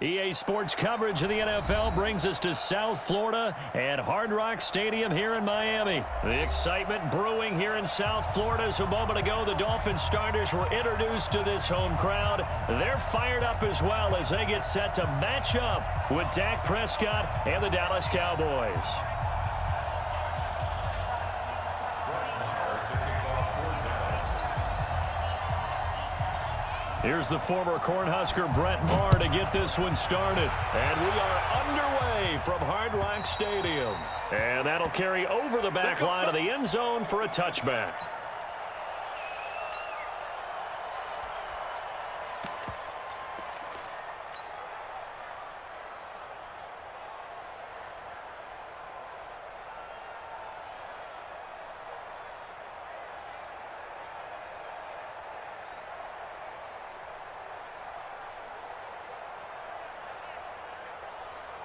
EA Sports coverage of the NFL brings us to South Florida at Hard Rock Stadium here in Miami. The excitement brewing here in South Florida as a moment ago the Dolphins starters were introduced to this home crowd. They're fired up as well as they get set to match up with Dak Prescott and the Dallas Cowboys. Here's the former Cornhusker Brett Maher to get this one started. And we are underway from Hard Rock Stadium. And that'll carry over the back line of the end zone for a touchback.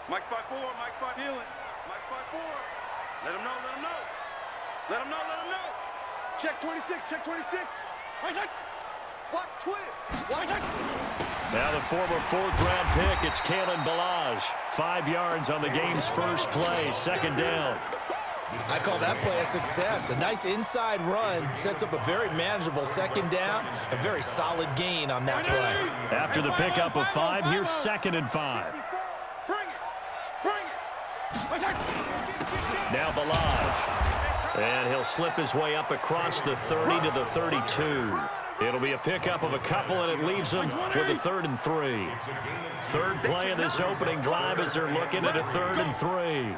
Mike's by 4, Mike's by feel it. Mike's by 4. Let him know, let him know. Let him know, let him know. Check 26, check 26. Watch twist. Watch it. Now the former fourth-round pick, it's Kalen Ballage. 5 yards on the game's first play, second down. I call that play a success. A nice inside run sets up a very manageable second down. A very solid gain on that play. After the pickup of 5, here's 2nd and 5. Now Ballage. And he'll slip his way up across the 30 to the 32. It'll be a pickup of a couple, and it leaves them with a 3rd and 3. Third play of this opening drive as they're looking at a 3rd and 3.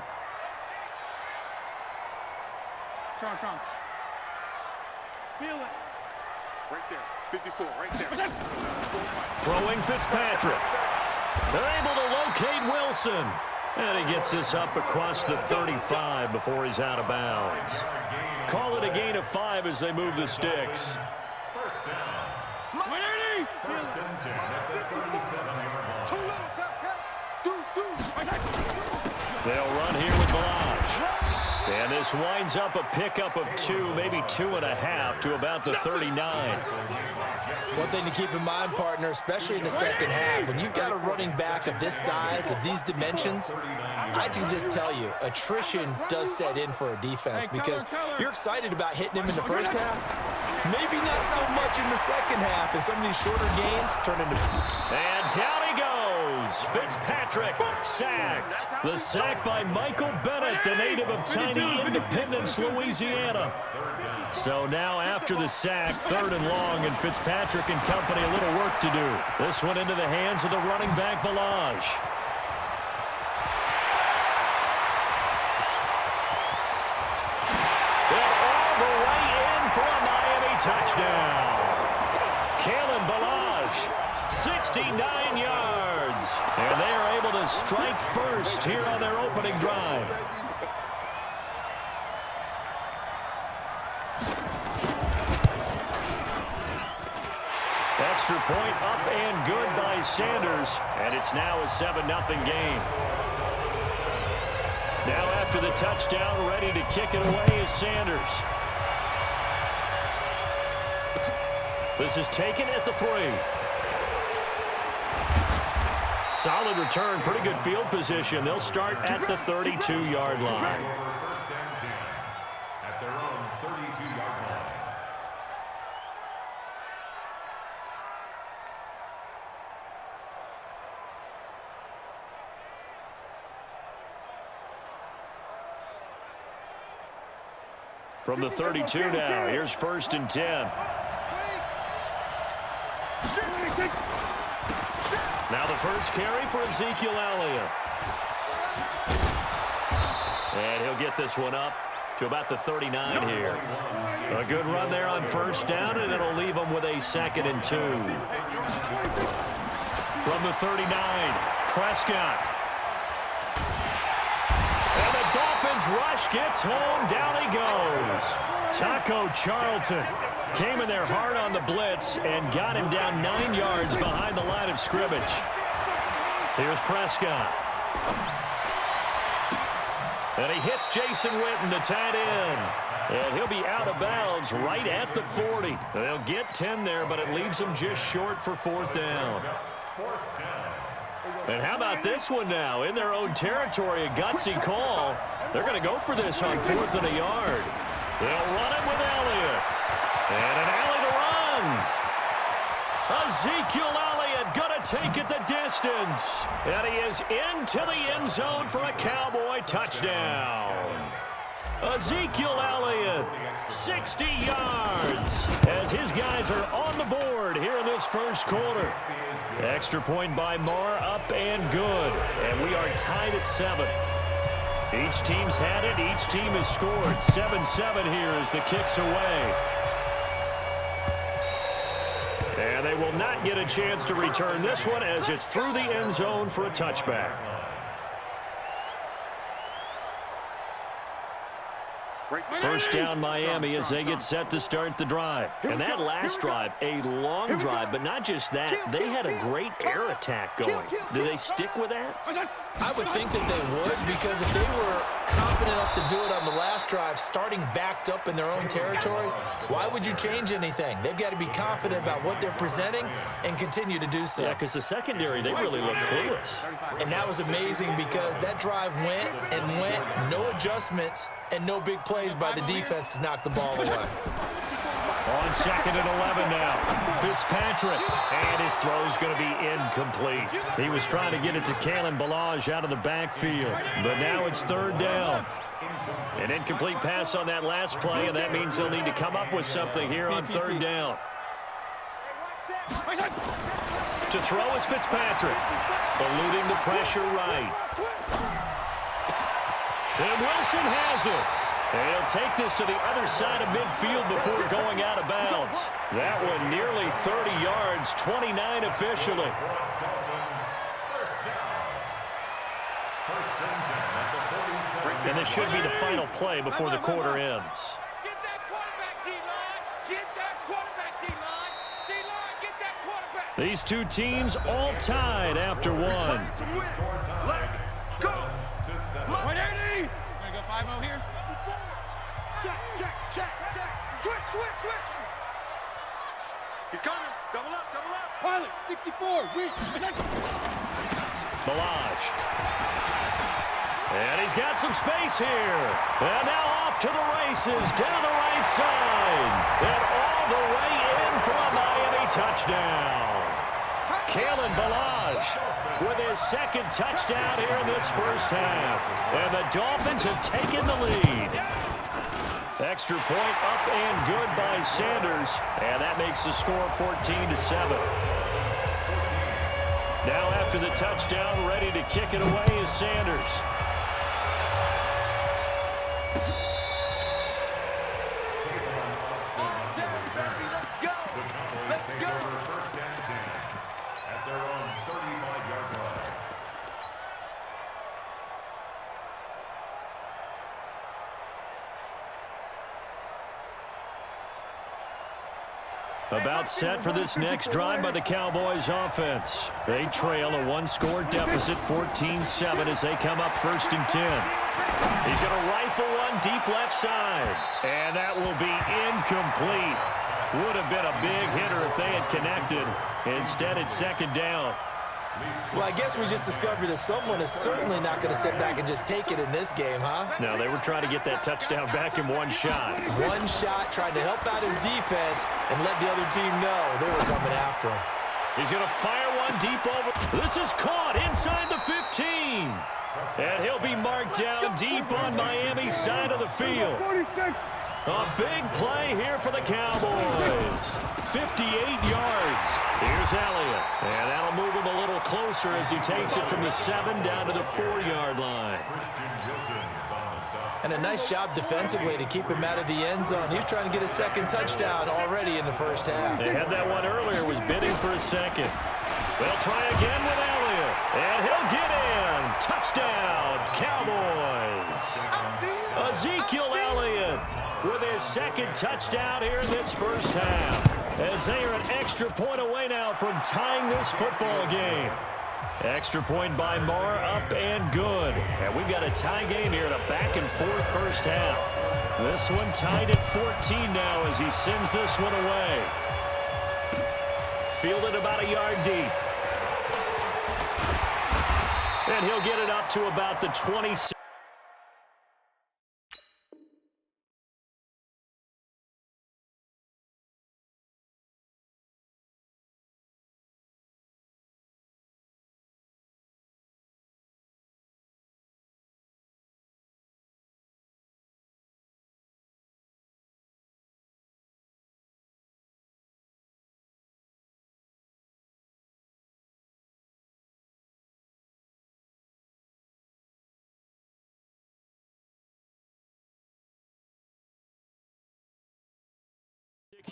Tron. Feel it. Right there. 54, right there. Throwing Fitzpatrick. They're able to locate Wilson. And he gets this up across the 35 before he's out of bounds. Call it a gain of 5 as they move the sticks. First down. First and 10 at the 37-yard line. They'll run here with Ballage. And this winds up a pickup of 2, maybe 2.5 to about the 39. One thing to keep in mind, partner, especially in the second half, when you've got a running back of this size, of these dimensions, I can just tell you, attrition does set in for a defense because you're excited about hitting him in the first half. Maybe not so much in the second half, and some of these shorter gains turn into... And down he goes. Fitzpatrick sacked. The sack by Michael Bennett, the native of tiny Independence, Louisiana. So now after the sack, 3rd and long, and Fitzpatrick and company a little work to do. This one into the hands of the running back, Ballage. And all the way in for a Miami touchdown. Kalen Ballage, 69 yards. And they are able to strike first here on their opening drive. Extra point up and good by Sanders, and it's now a 7-0 game. Now after the touchdown, ready to kick it away is Sanders. This is taken at the 3. Solid return, pretty good field position. They'll start at the 32-yard line. First and 10 at their own 32-yard line. From the 32 now, here's 1st and 10. Now the first carry for Ezekiel Elliott. And he'll get this one up to about the 39 here. A good run there on 1st down, and it'll leave them with a 2nd and 2. From the 39, Prescott. And the Dolphins rush gets home. Down he goes. Taco Charlton came in there hard on the blitz and got him down 9 yards behind the line of scrimmage. Here's Prescott. And he hits Jason Witten, the tight end. And he'll be out of bounds right at the 40. They'll get 10 there, but it leaves them just short for 4th down. 4th down. And how about this one now? In their own territory, a gutsy call. They're going to go for this on 4th and a yard. They'll run it with Elliott. And an alley to run. Ezekiel Elliott going to take it the distance. And he is into the end zone for a Cowboy touchdown. Ezekiel Elliott, 60 yards, as his guys are on the board here in this first quarter. Extra point by Marr, up and good. And we are tied at 7. Each team's had it. Each team has scored. 7-7 here as the kick's away. And they will not get a chance to return this one as it's through the end zone for a touchback. First down Miami as they get set to start the drive. And that last drive, a long drive, but not just that. They had a great air attack going. Do they stick with that? I would think that they would, because if they were confident enough to do it on the last drive, starting backed up in their own territory, why would you change anything? They've got to be confident about what they're presenting and continue to do so. Yeah, because the secondary, they really look clueless. And that was amazing because that drive went and went, no adjustments, and no big plays by the defense to knock the ball away. On 2nd and 11 now. Fitzpatrick, and his throw's going to be incomplete. He was trying to get it to Kalen Ballage out of the backfield, but now it's 3rd down. An incomplete pass on that last play, and that means they'll need to come up with something here on 3rd down. To throw is Fitzpatrick, eluding the pressure right. And Wilson has it. And he'll take this to the other side of midfield before going out of bounds. That one nearly 30 yards, 29 officially. And this should be the final play before the quarter ends. Get that quarterback, D-line. Get that quarterback, D-line. D-line, get that quarterback. These two teams all tied after one. Let's go. Right, Eddie. We're going to go 5-0 here. Check, check, check, check. Switch, switch, switch. He's coming. Double up, double up. Pilot, 64. Weak. Ballage. And he's got some space here. And now off to the races down the right side. And all the way in for a Miami touchdown. Kalen Ballage with his 2nd touchdown here in this first half. And the Dolphins have taken the lead. Extra point up and good by Sanders. And that makes the score 14-7. Now after the touchdown, ready to kick it away is Sanders. About set for this next drive by the Cowboys offense. They trail a 1-score deficit, 14-7 as they come up 1st and 10. He's going to rifle one deep left side. And that will be incomplete. Would have been a big hitter if they had connected. Instead, it's 2nd down. Well, I guess we just discovered that someone is certainly not going to sit back and just take it in this game, huh? No, they were trying to get that touchdown back in one shot. One shot, trying to help out his defense and let the other team know they were coming after him. He's going to fire one deep over. This is caught inside the 15. And he'll be marked down deep on Miami's side of the field. A big play here for the Cowboys. 58 yards. Here's Elliott. And that'll move him a little closer as he takes it from the 7 down to the 4-yard line. And a nice job defensively to keep him out of the end zone. He was trying to get a 2nd touchdown already in the first half. They had that one earlier, was bidding for a 2nd. They'll try again with Elliott. And he'll get in. Touchdown, Cowboys. Ezekiel Elliott with his 2nd touchdown here in this first half. As they are an extra point away now from tying this football game. Extra point by Marr, up and good. And we've got a tie game here in a back-and-forth first half. This one tied at 14 now as he sends this one away. Fielded about a yard deep. And he'll get it up to about the 26.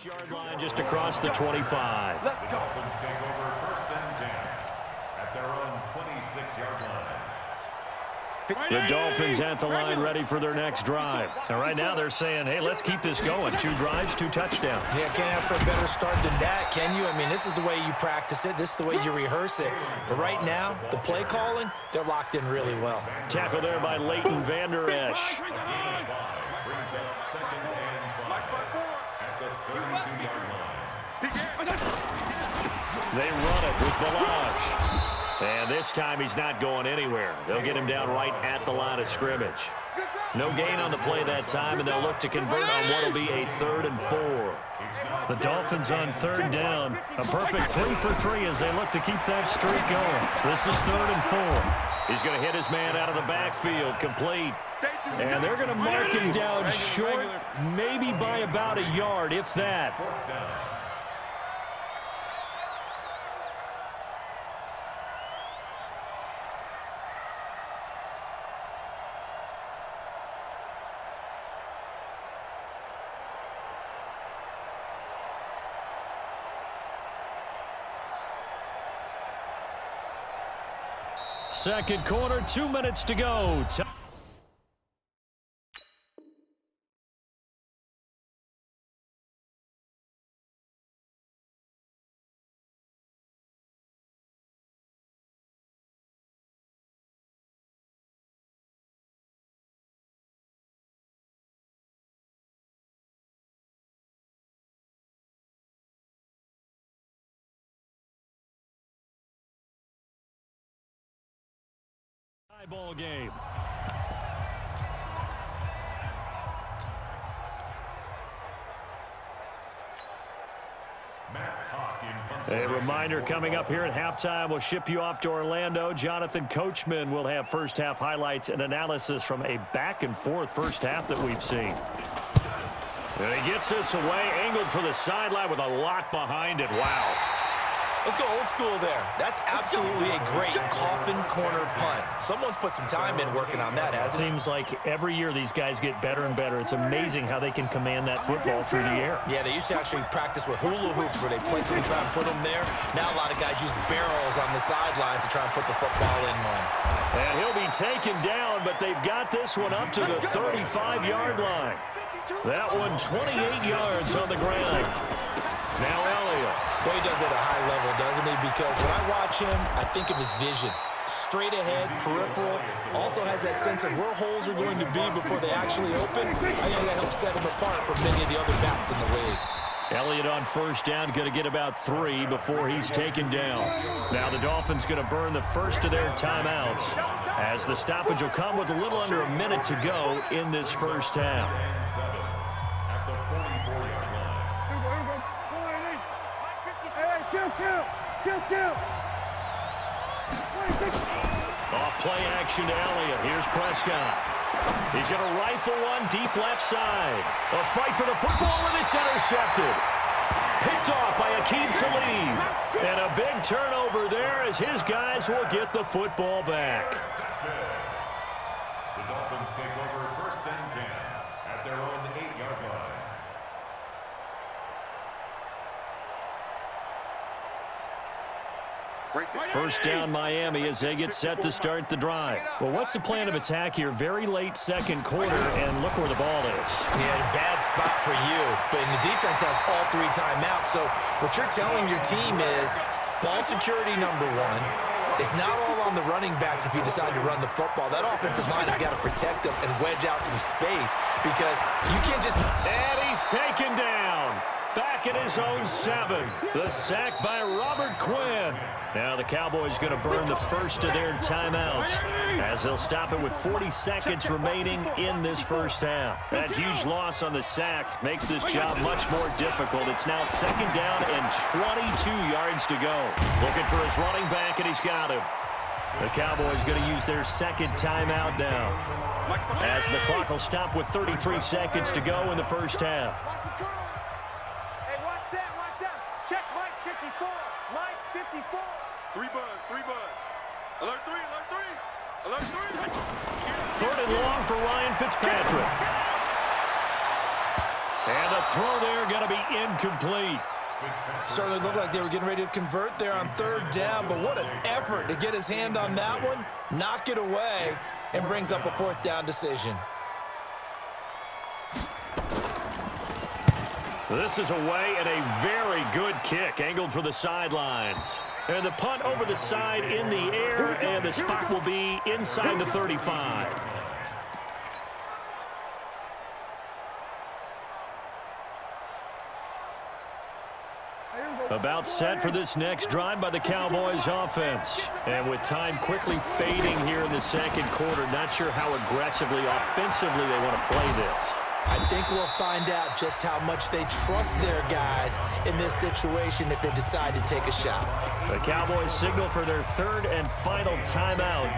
Yard line just across the 25. Let's go. Dolphins take over 1st and 10 at their own 26-yard line. The Dolphins at the line ready for their next drive. And right now they're saying, hey, let's keep this going. 2 drives, 2 touchdowns. Yeah, can't ask for a better start than that, can you? I mean, this is the way you practice it. This is the way you rehearse it. But right now, the play calling, they're locked in really well. Tackle there by Leighton Vander Esch. Brings up 2nd and 5 Mike 5-4. at the 32-yard line. They run it with Balaj. And this time he's not going anywhere. They'll get him down right at the line of scrimmage. No gain on the play that time, and they'll look to convert on what will be a 3rd and 4. The Dolphins on 3rd down. A perfect 3 for 3 as they look to keep that streak going. This is 3rd and 4. He's going to hit his man out of the backfield, complete. And they're going to mark him down short, maybe by about a yard, if that. Second quarter, 2 minutes to go. Ball game. A reminder coming up here at halftime. We'll ship you off to Orlando. Jonathan Coachman will have first half highlights and analysis from a back and forth first half that we've seen. And he gets this away, angled for the sideline with a lot behind it. Wow. Let's go old school there. That's absolutely a great coffin corner punt. Someone's put some time in working on that, hasn't it? Seems like every year these guys get better and better. It's amazing how they can command that football through the air. Yeah, they used to actually practice with hula hoops where they place them and try and put them there. Now a lot of guys use barrels on the sidelines to try and put the football in one. And he'll be taken down, but they've got this one up to the 35-yard line. That one 28 yards on the ground. Now Elliott. Boy, he does it at a high level, doesn't he? Because when I watch him, I think of his vision. Straight ahead, peripheral. Also has that sense of where holes are going to be before they actually open. I think that helps set him apart from many of the other backs in the league. Elliott on first down, going to get about 3 before he's taken down. Now the Dolphins going to burn the first of their timeouts as the stoppage will come with a little under a minute to go in this first half. Off play action to Elliott. Here's Prescott. He's going to rifle one deep left side. A fight for the football, and it's intercepted. Picked off by Akeem Talib. And a big turnover there as his guys will get the football back. The Dolphins take over 1st and 10 at their own 8-yard line. First down Miami as they get set to start the drive. Well, what's the plan of attack here? Very late second quarter, and look where the ball is. Yeah, a bad spot for you, but the defense has all 3 timeouts. So what you're telling your team is ball security number 1. It's not all on the running backs if you decide to run the football. That offensive line has got to protect them and wedge out some space because you can't just... And he's taken down. back at his own 7. The sack by Robert Quinn. Now the Cowboys going to burn the first of their timeouts as they'll stop it with 40 seconds remaining in this first half. That huge loss on the sack makes this job much more difficult. It's now 2nd down and 22 yards to go. Looking for his running back, and he's got him. The Cowboys going to use their 2nd timeout now as the clock will stop with 33 seconds to go in the first half. Hey, watch that, watch that. Check Mike 54. Mike 54. 3 buzz, 3 buzz. Alert 3, alert 3. Alert 3. 3rd and long for Ryan Fitzpatrick. And the throw there going to be incomplete. Certainly looked like they were getting ready to convert there on 3rd down, but what an effort to get his hand on that one, knock it away, and brings up a 4th down decision. This is away and a very good kick, angled for the sidelines. And the punt over the side in the air, and the spot will be inside the 35. About set for this next drive by the Cowboys offense. And with time quickly fading here in the 2nd quarter, not sure how aggressively, offensively they want to play this. I think we'll find out just how much they trust their guys in this situation if they decide to take a shot. The Cowboys signal for their 3rd and final timeout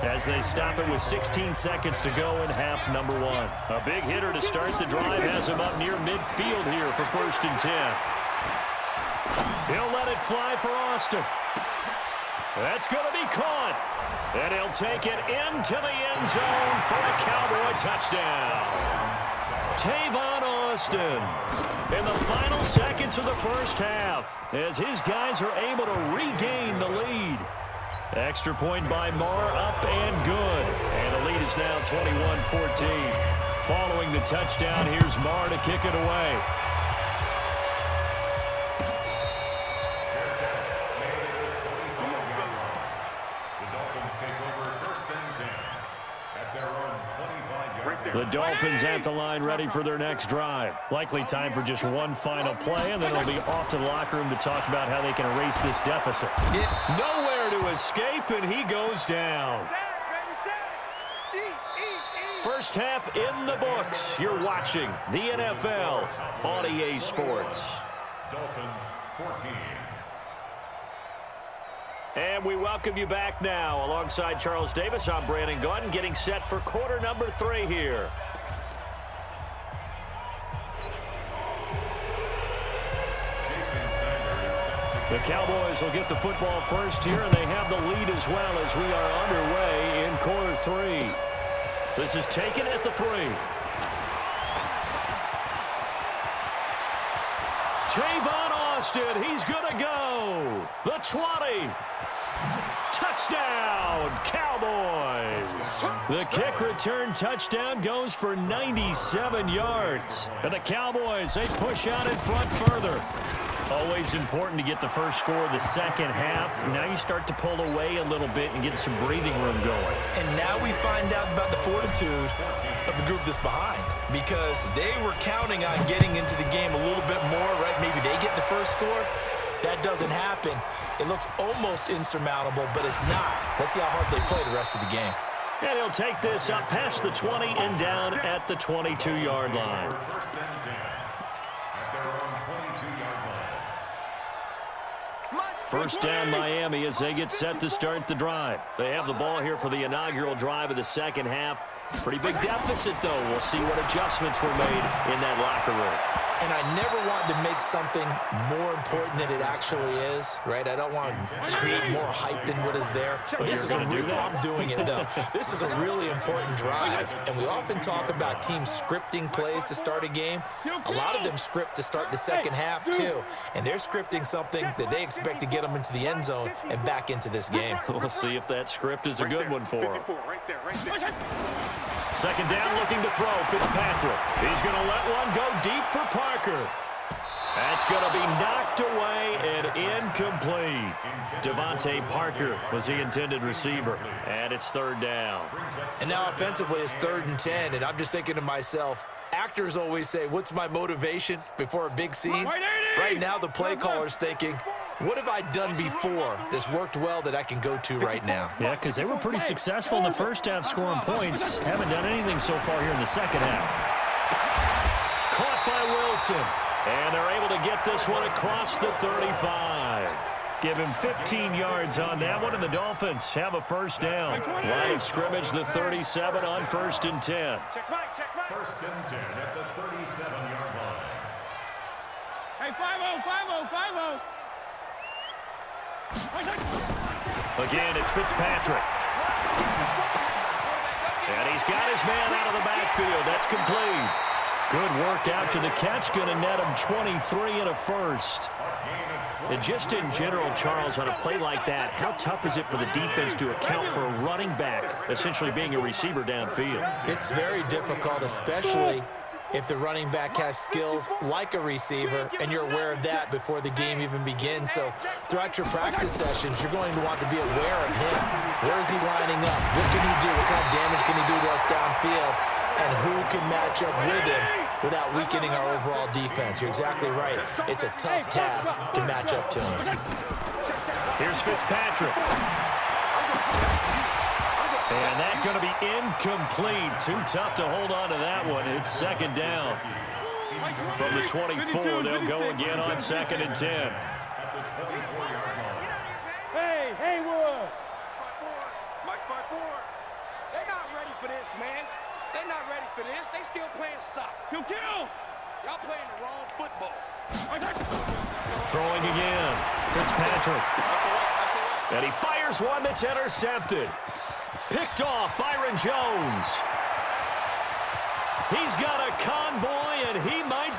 as they stop it with 16 seconds to go in half number 1. A big hitter to start the drive has him up near midfield here for 1st and 10. He'll let it fly for Austin. That's going to be caught. And he'll take it into the end zone for a Cowboy touchdown. Tavon Austin in the final seconds of the first half as his guys are able to regain the lead. Extra point by Marr, up and good. And the lead is now 21-14. Following the touchdown, here's Marr to kick it away. The Dolphins at the line ready for their next drive. Likely time for just one final play, and then it'll be off to the locker room to talk about how they can erase this deficit. Nowhere to escape, and he goes down. First half in the books. You're watching the NFL on EA Sports. Dolphins 14. And we welcome you back now. Alongside Charles Davis, I'm Brandon Gunn, getting set for quarter number 3 here. The Cowboys will get the football first here, and they have the lead as well as we are underway in quarter 3. This is taken at the 3. Tavon Austin, he's going to go. The 20. Touchdown, Cowboys. The kick return touchdown goes for 97 yards. And the Cowboys, they push out in front further. Always important to get the first score of the second half. Now you start to pull away a little bit and get some breathing room going. And now we find out about the fortitude of the group that's behind, because they were counting on getting into the game a little bit more, right? Maybe they get the first score. That doesn't happen. It looks almost insurmountable, but it's not. Let's see how hard they play the rest of the game. And he'll take this up past the 20 and down at the 22-yard line. First and 10 at their own 22-yard line. First down Miami as they get set to start the drive. They have the ball here for the inaugural drive of the second half. Pretty big deficit, though. We'll see what adjustments were made in that locker room. And I never want to make something more important than it actually is, right? I don't want to create more hype than what is there. But this is I'm doing it, though. This is a really important drive. And we often talk about teams scripting plays to start a game. A lot of them script to start the second half, too. And they're scripting something that they expect to get them into the end zone and back into this game. We'll see if that script is a good one for them. Second down, looking to throw, Fitzpatrick. He's going to let one go deep for Parker. That's going to be knocked away and incomplete. Devontae Parker was the intended receiver, and it's third down. And now offensively it's 3rd and 10, and I'm just thinking to myself, actors always say, what's my motivation before a big scene? Right now the play caller's thinking, what have I done before that's worked well that I can go to right now? Yeah, because they were pretty successful in the first half scoring points. Haven't done anything so far here in the second half. Caught by Wilson. And they're able to get this one across the 35. Give him 15 yards on that one, and the Dolphins have a first down. Line of scrimmage, the 37 on 1st and 10. Check right. 1st and 10 at the 37-yard line. Hey, 5-0. Again, it's Fitzpatrick. And he's got his man out of the backfield. That's complete. Good work after the catch. Going to net him 23 and a first. And just in general, Charles, on a play like that, how tough is it for the defense to account for a running back essentially being a receiver downfield? It's very difficult, especially if the running back has skills like a receiver, and you're aware of that before the game even begins. So throughout your practice sessions, you're going to want to be aware of him. Where is he lining up? What can he do? What kind of damage can he do to us downfield? And who can match up with him without weakening our overall defense? You're exactly right. It's a tough task to match up to him. Here's Fitzpatrick. And that's going to be incomplete. Too tough to hold on to that one. It's 2nd down. From the 24, they'll go again on 2nd and 10. Hey, Haywood. Mike's 5-4. They're not ready for this, man. They're not ready for this. They still playing soccer. Kill. Y'all playing the wrong football. Throwing again. Fitzpatrick. And he fires one that's intercepted. Picked off Byron Jones. He's got a convoy, and he might